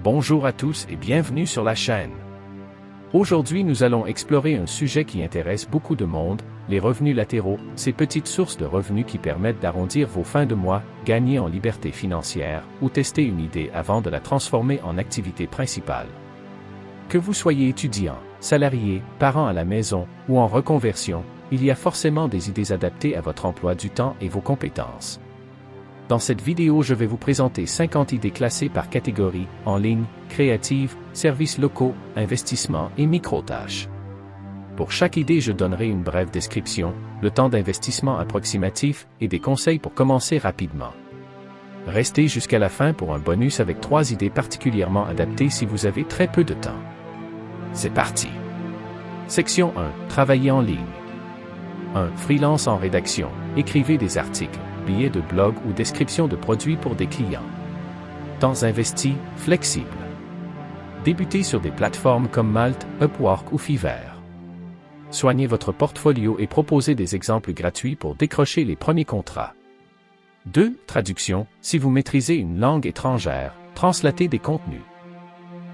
Bonjour à tous et bienvenue sur la chaîne. Aujourd'hui nous allons explorer un sujet qui intéresse beaucoup de monde, les revenus latéraux, ces petites sources de revenus qui permettent d'arrondir vos fins de mois, gagner en liberté financière ou tester une idée avant de la transformer en activité principale. Que vous soyez étudiant, salarié, parent à la maison ou en reconversion, il y a forcément des idées adaptées à votre emploi du temps et vos compétences. Dans cette vidéo, je vais vous présenter 50 idées classées par catégorie, en ligne, créative, services locaux, investissement et micro-tâches. Pour chaque idée, je donnerai une brève description, le temps d'investissement approximatif et des conseils pour commencer rapidement. Restez jusqu'à la fin pour un bonus avec 3 idées particulièrement adaptées si vous avez très peu de temps. C'est parti! Section 1. Travailler en ligne. 1. Freelance en rédaction. Écrivez des articles, billets de blog ou descriptions de produits pour des clients. Temps investi, flexible. Débutez sur des plateformes comme Malt, Upwork ou Fiverr. Soignez votre portfolio et proposez des exemples gratuits pour décrocher les premiers contrats. 2. Traduction. Si vous maîtrisez une langue étrangère, translatez des contenus.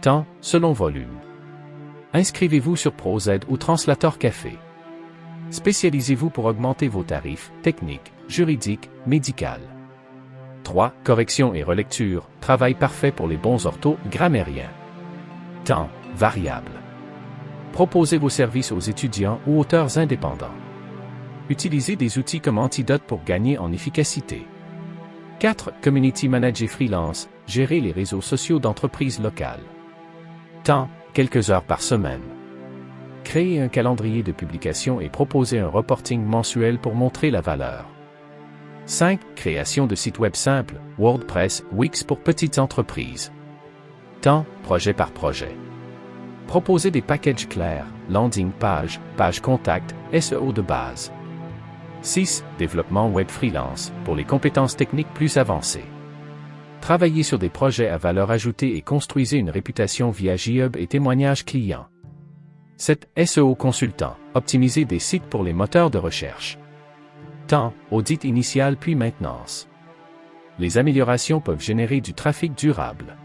Temps, selon volume. Inscrivez-vous sur ProZ ou Translator Café. Spécialisez-vous pour augmenter vos tarifs, techniques, juridiques, médicales. 3. Correction et relecture, travail parfait pour les bons orthogrammairiens. Temps, variable. Proposez vos services aux étudiants ou auteurs indépendants. Utilisez des outils comme Antidote pour gagner en efficacité. 4. Community manager freelance, gérez les réseaux sociaux d'entreprises locales. Temps, quelques heures par semaine. Créez un calendrier de publication et proposez un reporting mensuel pour montrer la valeur. 5. Création de sites web simples, WordPress, Wix pour petites entreprises. Temps, projet par projet. Proposez des packages clairs, landing page, page contact, SEO de base. 6. Développement web freelance, pour les compétences techniques plus avancées. Travaillez sur des projets à valeur ajoutée et construisez une réputation via GitHub et témoignages clients. 7. SEO consultant, optimisez des sites pour les moteurs de recherche. Temps, audit initial puis maintenance. Les améliorations peuvent générer du trafic durable.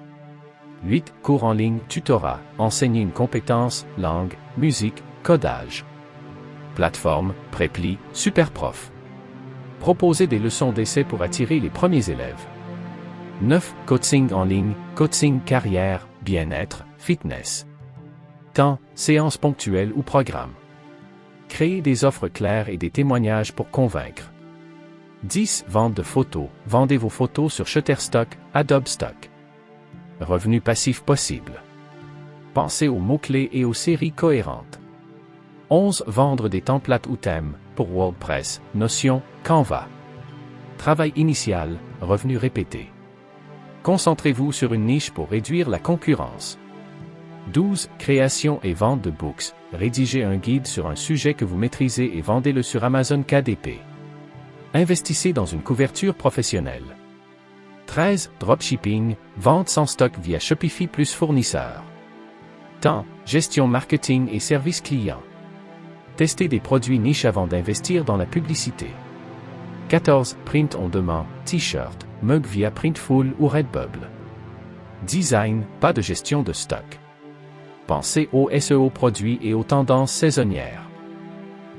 8. Cours en ligne, tutorat, enseignez une compétence, langue, musique, codage. Plateforme, Preply, Superprof. Proposez des leçons d'essai pour attirer les premiers élèves. 9. Coaching en ligne, coaching carrière, bien-être, fitness. Temps, séances ponctuelles ou programmes. Créez des offres claires et des témoignages pour convaincre. 10. Vente de photos, vendez vos photos sur Shutterstock, Adobe Stock. Revenus passifs possibles. Pensez aux mots-clés et aux séries cohérentes. 11. Vendre des templates ou thèmes, pour WordPress, Notion, Canva. Travail initial, revenus répétés. Concentrez-vous sur une niche pour réduire la concurrence. 12. Création et vente de books. Rédigez un guide sur un sujet que vous maîtrisez et vendez-le sur Amazon KDP. Investissez dans une couverture professionnelle. 13. Dropshipping. Vente sans stock via Shopify plus fournisseur. Temps, gestion marketing et service client. Testez des produits niches avant d'investir dans la publicité. 14. Print on demande, t-shirt, mug via Printful ou Redbubble. Design, pas de gestion de stock. Pensez aux SEO produits et aux tendances saisonnières.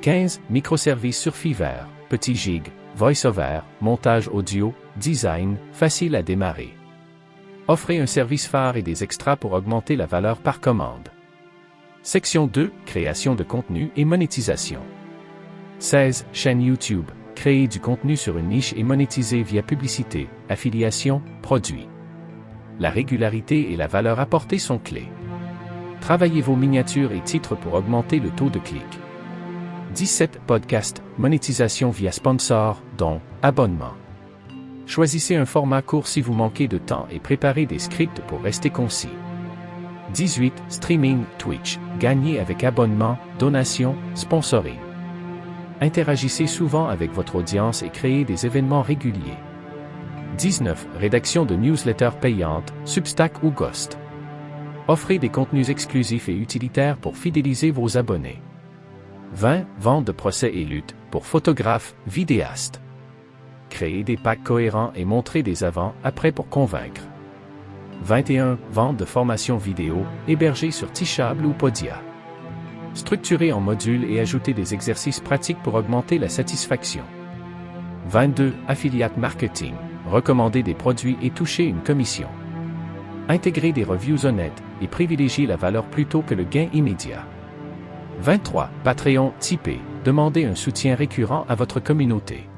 15. Microservices sur Fiverr, petit gig, voice-over, montage audio, design, facile à démarrer. Offrez un service phare et des extras pour augmenter la valeur par commande. Section 2. Création de contenu et monétisation. 16. Chaîne YouTube. Créer du contenu sur une niche et monétiser via publicité, affiliation, produits. La régularité et la valeur apportée sont clés. Travaillez vos miniatures et titres pour augmenter le taux de clic. 17. Podcast, monétisation via sponsor, dons, abonnement. Choisissez un format court si vous manquez de temps et préparez des scripts pour rester concis. 18. Streaming, Twitch, gagnez avec abonnement, donation, sponsoring. Interagissez souvent avec votre audience et créez des événements réguliers. 19. Rédaction de newsletters payantes, Substack ou Ghost. Offrez des contenus exclusifs et utilitaires pour fidéliser vos abonnés. 20. Vente de procès et luttes, pour photographes, vidéastes. Créez des packs cohérents et montrez des avant-après pour convaincre. 21. Vente de formations vidéo, hébergées sur Teachable ou Podia. Structurer en modules et ajouter des exercices pratiques pour augmenter la satisfaction. 22. Affiliate marketing, recommander des produits et toucher une commission. Intégrer des reviews honnêtes et privilégier la valeur plutôt que le gain immédiat. 23. Patreon, Tipeee, demander un soutien récurrent à votre communauté.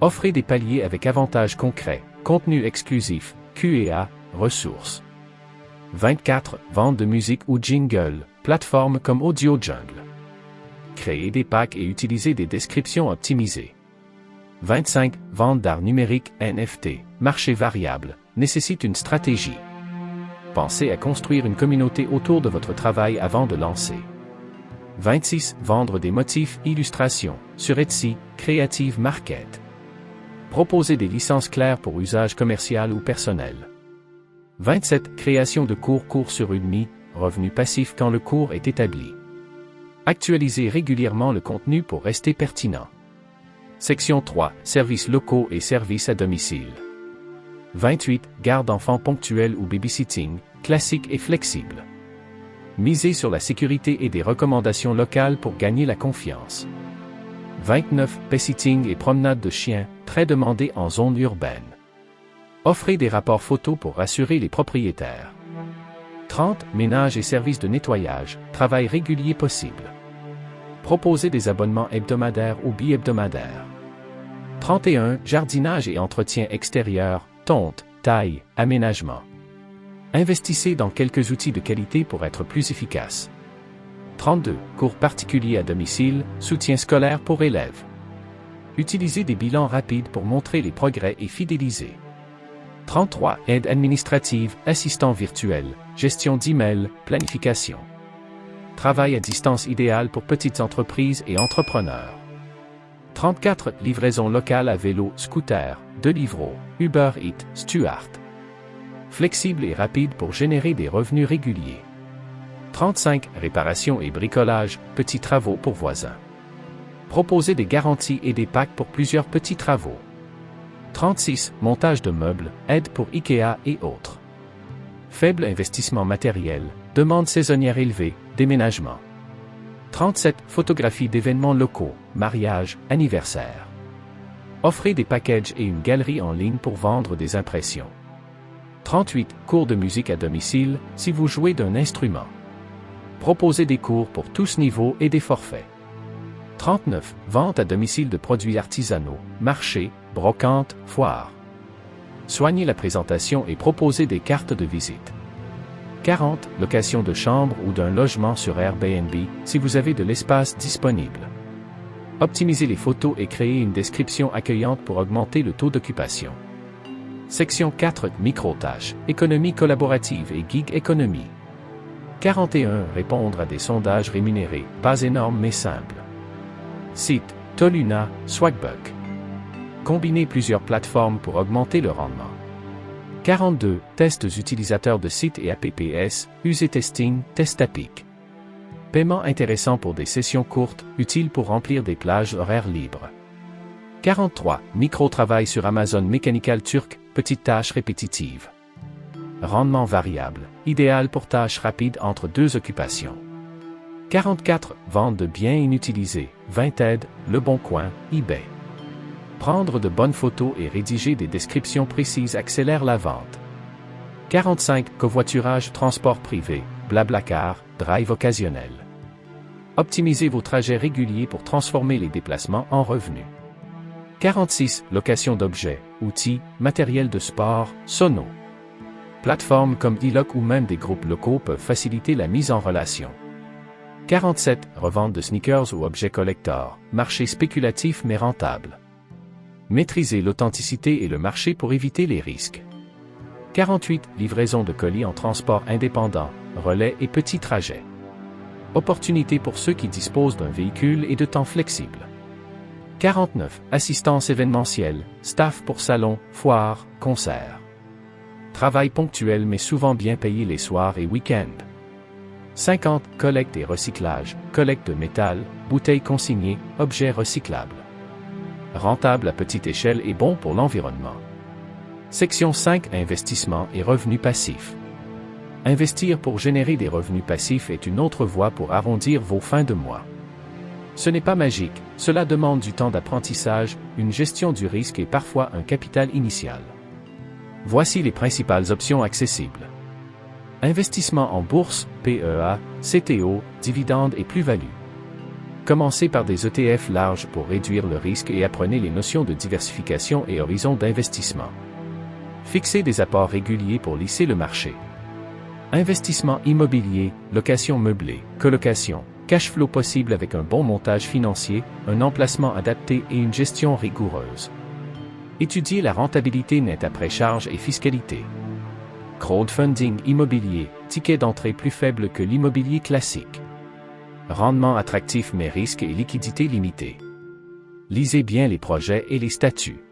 Offrez des paliers avec avantages concrets, contenu exclusif, Q&A, ressources. 24. Vente de musique ou jingle, plateformes comme Audio Jungle. Créer des packs et utiliser des descriptions optimisées. 25. Vente d'art numérique, NFT, marché variable, nécessite une stratégie. Pensez à construire une communauté autour de votre travail avant de lancer. 26. Vendre des motifs, illustrations, sur Etsy, Creative Market. Proposer des licences claires pour usage commercial ou personnel. 27. Création de cours sur Udemy, revenu passif quand le cours est établi. Actualiser régulièrement le contenu pour rester pertinent. Section 3. Services locaux et services à domicile. 28. Garde d'enfants ponctuelle ou babysitting, classique et flexible. Miser sur la sécurité et des recommandations locales pour gagner la confiance. 29. Pet-sitting et promenade de chiens, très demandés en zone urbaine. Offrez des rapports photos pour rassurer les propriétaires. 30. Ménage et services de nettoyage, travail régulier possible. Proposez des abonnements hebdomadaires ou bi-hebdomadaires. 31. Jardinage et entretien extérieur, tonte, taille, aménagement. Investissez dans quelques outils de qualité pour être plus efficace. 32. Cours particuliers à domicile, soutien scolaire pour élèves. Utilisez des bilans rapides pour montrer les progrès et fidéliser. 33. Aide administrative, assistant virtuel, gestion d'email, planification. Travail à distance idéal pour petites entreprises et entrepreneurs. 34. Livraison locale à vélo, scooter, Deliveroo, Uber Eats, Stuart. Flexible et rapide pour générer des revenus réguliers. 35. Réparation et bricolage, petits travaux pour voisins. Proposer des garanties et des packs pour plusieurs petits travaux. 36. Montage de meubles, aide pour IKEA et autres. Faible investissement matériel, demande saisonnière élevée, déménagement. 37. Photographie d'événements locaux, mariage, anniversaire. Offrez des packages et une galerie en ligne pour vendre des impressions. 38. Cours de musique à domicile, si vous jouez d'un instrument. Proposez des cours pour tous niveaux et des forfaits. 39. Vente à domicile de produits artisanaux, marché, brocante, foire. Soignez la présentation et proposez des cartes de visite. 40. Location de chambre ou d'un logement sur Airbnb, si vous avez de l'espace disponible. Optimisez les photos et créez une description accueillante pour augmenter le taux d'occupation. Section 4. Micro-tâches, économie collaborative et gig économie. 41. Répondre à des sondages rémunérés, pas énormes mais simples. Site, Toluna, Swagbuck. Combinez plusieurs plateformes pour augmenter le rendement. 42. Tests utilisateurs de sites et apps, user testing, Testapic. Paiement intéressant pour des sessions courtes, utile pour remplir des plages horaires libres. 43. Micro-travail sur Amazon Mechanical Turk, petites tâches répétitives. Rendement variable, idéal pour tâches rapides entre deux occupations. 44. Vente de biens inutilisés, Vinted, Le Bon Coin, eBay. Prendre de bonnes photos et rédiger des descriptions précises accélère la vente. 45. Covoiturage, transport privé, Blablacar, drive occasionnel. Optimisez vos trajets réguliers pour transformer les déplacements en revenus. 46. Location d'objets, outils, matériel de sport, Sono. Plateformes comme eLock ou même des groupes locaux peuvent faciliter la mise en relation. 47. Revente de sneakers ou objets collector, marché spéculatif mais rentable. Maîtrisez l'authenticité et le marché pour éviter les risques. 48. Livraison de colis en transport indépendant, relais et petits trajets. Opportunité pour ceux qui disposent d'un véhicule et de temps flexible. 49. Assistance événementielle, staff pour salons, foires, concerts. Travail ponctuel mais souvent bien payé les soirs et week-ends. 50. Collecte et recyclage, collecte de métal, bouteilles consignées, objets recyclables. Rentable à petite échelle et bon pour l'environnement. Section 5. Investissement et revenus passifs. Investir pour générer des revenus passifs est une autre voie pour arrondir vos fins de mois. Ce n'est pas magique, cela demande du temps d'apprentissage, une gestion du risque et parfois un capital initial. Voici les principales options accessibles. Investissement en bourse, PEA, CTO, dividendes et plus-value. Commencez par des ETF larges pour réduire le risque et apprenez les notions de diversification et horizon d'investissement. Fixez des apports réguliers pour lisser le marché. Investissement immobilier, location meublée, colocation, cash flow possible avec un bon montage financier, un emplacement adapté et une gestion rigoureuse. Étudiez la rentabilité nette après charges et fiscalité. Crowdfunding immobilier, ticket d'entrée plus faible que l'immobilier classique. Rendement attractif mais risque et liquidité limitée. Lisez bien les projets et les statuts.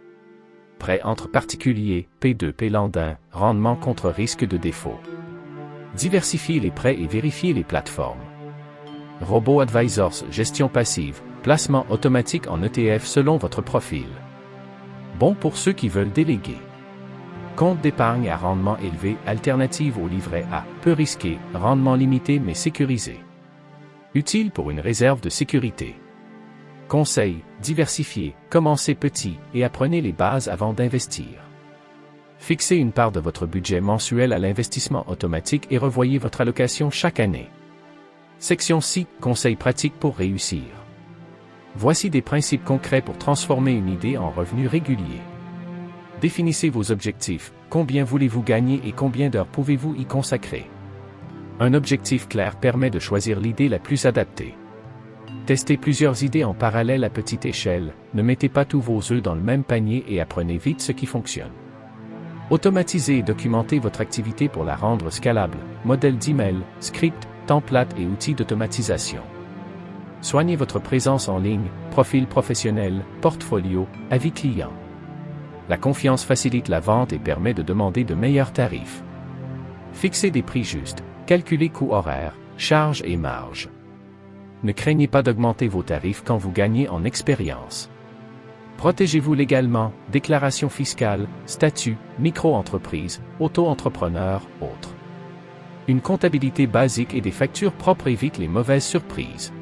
Prêt entre particuliers, P2P Landin, rendement contre risque de défaut. Diversifiez les prêts et vérifiez les plateformes. Robo-advisors, gestion passive, placement automatique en ETF selon votre profil. Bon pour ceux qui veulent déléguer. Compte d'épargne à rendement élevé, alternative au livret A, peu risqué, rendement limité mais sécurisé. Utile pour une réserve de sécurité. Conseil, diversifiez, commencez petit et apprenez les bases avant d'investir. Fixez une part de votre budget mensuel à l'investissement automatique et revoyez votre allocation chaque année. Section 6. Conseils pratiques pour réussir. Voici des principes concrets pour transformer une idée en revenu régulier. Définissez vos objectifs, combien voulez-vous gagner et combien d'heures pouvez-vous y consacrer. Un objectif clair permet de choisir l'idée la plus adaptée. Testez plusieurs idées en parallèle à petite échelle, ne mettez pas tous vos œufs dans le même panier et apprenez vite ce qui fonctionne. Automatisez et documentez votre activité pour la rendre scalable, modèle d'email, script, template et outils d'automatisation. Soignez votre présence en ligne, profil professionnel, portfolio, avis client. La confiance facilite la vente et permet de demander de meilleurs tarifs. Fixez des prix justes, calculez coûts horaires, charges et marges. Ne craignez pas d'augmenter vos tarifs quand vous gagnez en expérience. Protégez-vous légalement, déclaration fiscale, statut, micro-entreprise, auto-entrepreneur, autres. Une comptabilité basique et des factures propres évitent les mauvaises surprises.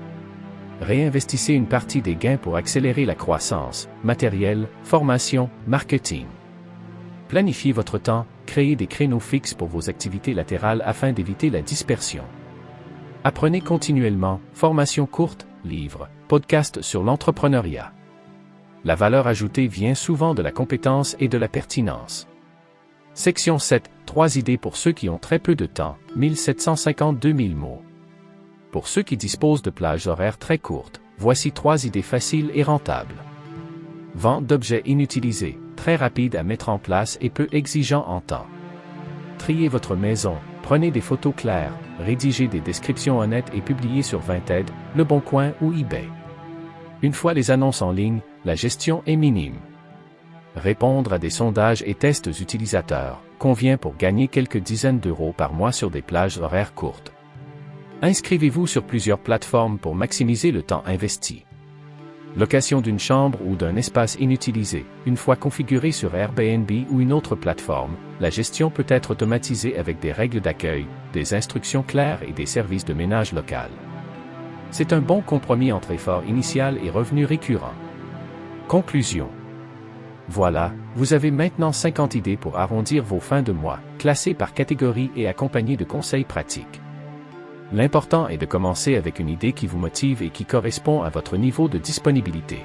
Réinvestissez une partie des gains pour accélérer la croissance, matériel, formation, marketing. Planifiez votre temps, créez des créneaux fixes pour vos activités latérales afin d'éviter la dispersion. Apprenez continuellement, formation courte, livres, podcasts sur l'entrepreneuriat. La valeur ajoutée vient souvent de la compétence et de la pertinence. Section 7. 3 idées pour ceux qui ont très peu de temps, 1750-2000 mots. Pour ceux qui disposent de plages horaires très courtes, voici 3 idées faciles et rentables. Vente d'objets inutilisés, très rapide à mettre en place et peu exigeant en temps. Triez votre maison, prenez des photos claires, rédigez des descriptions honnêtes et publiez sur Vinted, Le Bon Coin ou eBay. Une fois les annonces en ligne, la gestion est minime. Répondre à des sondages et tests utilisateurs convient pour gagner quelques dizaines d'euros par mois sur des plages horaires courtes. Inscrivez-vous sur plusieurs plateformes pour maximiser le temps investi. Location d'une chambre ou d'un espace inutilisé, une fois configuré sur Airbnb ou une autre plateforme, la gestion peut être automatisée avec des règles d'accueil, des instructions claires et des services de ménage local. C'est un bon compromis entre effort initial et revenus récurrents. Conclusion. Voilà, vous avez maintenant 50 idées pour arrondir vos fins de mois, classées par catégorie et accompagnées de conseils pratiques. L'important est de commencer avec une idée qui vous motive et qui correspond à votre niveau de disponibilité.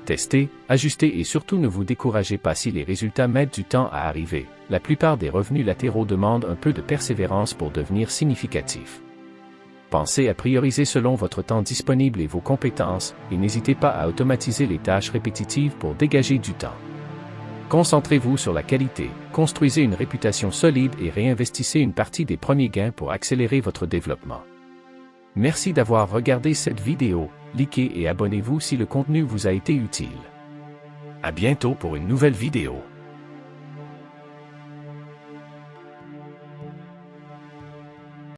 Testez, ajustez et surtout ne vous découragez pas si les résultats mettent du temps à arriver. La plupart des revenus latéraux demandent un peu de persévérance pour devenir significatifs. Pensez à prioriser selon votre temps disponible et vos compétences, et n'hésitez pas à automatiser les tâches répétitives pour dégager du temps. Concentrez-vous sur la qualité, construisez une réputation solide et réinvestissez une partie des premiers gains pour accélérer votre développement. Merci d'avoir regardé cette vidéo, likez et abonnez-vous si le contenu vous a été utile. À bientôt pour une nouvelle vidéo.